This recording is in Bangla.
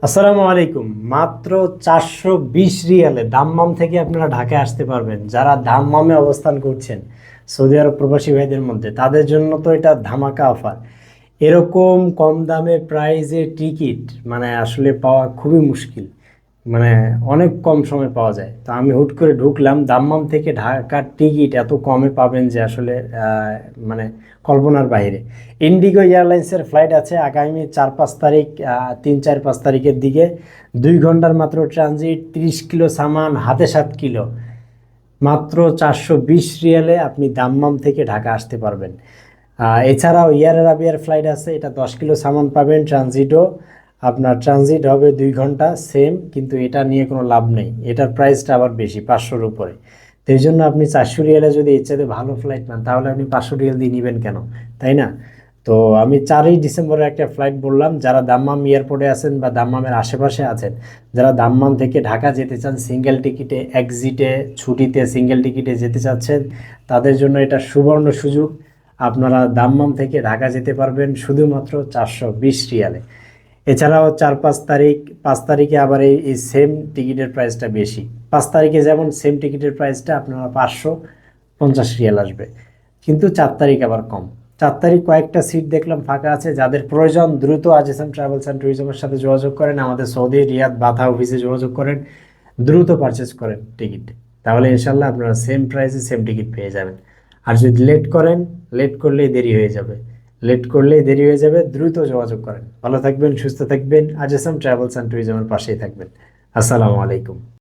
আসসালামু আলাইকুম। মাত্র 420 রিয়ালে দাম্মাম থেকে আপনারা ঢাকায় আসতে পারবেন। যারা দাম্মামে অবস্থান করছেন সৌদি আরব প্রবাসী ভাইদের মধ্যে, তাদের জন্য তো এটা ধামাকা অফার। এরকম কম দামে প্রাইজে টিকিট মানে আসলে পাওয়া খুবই মুশকিল। মানে অনেক কম সময় পাওয়া যায়। তো আমি হুট করে ঢুকলাম, দাম্মাম থেকে ঢাকার টিকিট এত কমে পাবেন যে আসলে মানে কল্পনার বাইরে। ইন্ডিগো এয়ারলাইন্সের ফ্লাইট আছে আগামী 4-5 তারিখ, 3-4-5 তারিখের দিকে। 2 ঘন্টার মাত্র ট্রানজিট, 30 কিলো সামান, হাতে 7 কিলো। মাত্র 420 রিয়ালে আপনি দাম্মাম থেকে ঢাকা আসতে পারবেন। এছাড়াও এয়ার আরাবিয়ার ফ্লাইট আছে, এটা 10 কিলো সামান পাবেন ট্রানজিটও। আপনার ট্রানজিট হবে 2 ঘন্টা সেম, কিন্তু এটা নিয়ে কোনো লাভ নেই, এটার প্রাইসটা আবার বেশি, 500-র উপরে। তো এই জন্য আপনি 400 রিয়ালে যদি এর চাইতে ভালো ফ্লাইট পান, তাহলে আপনি 500 রিয়াল দিয়ে নেবেন কেন, তাই না? তো আমি 4ই ডিসেম্বরের একটা ফ্লাইট বললাম, যারা দাম্মাম এয়ারপোর্টে আছেন বা দাম্মামের আশেপাশে আছেন, যারা দাম্মাম থেকে ঢাকা যেতে চান সিঙ্গেল টিকিটে, এক্সিটে, ছুটিতে সিঙ্গেল টিকিটে যেতে চাচ্ছেন, তাদের জন্য এটা সুবর্ণ সুযোগ। আপনারা দাম্মাম থেকে ঢাকা যেতে পারবেন শুধুমাত্র 420 রিয়ালে। এছাড়াও 4-5 তারিখ, 5 তারিখে আবার এই সেম টিকিটের প্রাইসটা বেশি। 5 তারিখে যেমন সেম টিকিটের প্রাইসটা আপনারা 550 রিয়াল আসবে, কিন্তু 4 তারিখ আবার কম। 4 তারিখ কয়েকটা সিট দেখলাম ফাঁকা আছে, যাদের প্রয়োজন দ্রুত আজিসাম ট্রাভেলস অ্যান্ড ট্যুরিজমের সাথে যোগাযোগ করেন, আমাদের সৌদি রিয়াদ বাথা অফিসে যোগাযোগ করেন, দ্রুত পারচেস করেন টিকিট। তাহলে ইনশাল্লাহ আপনারা সেম প্রাইসে সেম টিকিট পেয়ে যাবেন। আর যদি লেট করেন, লেট করলেই দেরি হয়ে যাবে, লেট করলেই দেরি হয়ে যাবে। দ্রুত যোগাযোগ করেন। ভালো থাকবেন, সুস্থ থাকবেন, আজিসাম ট্রাভেলস অ্যান্ড ট্যুরিজমের পাশেই থাকবেন। আসসালামু আলাইকুম।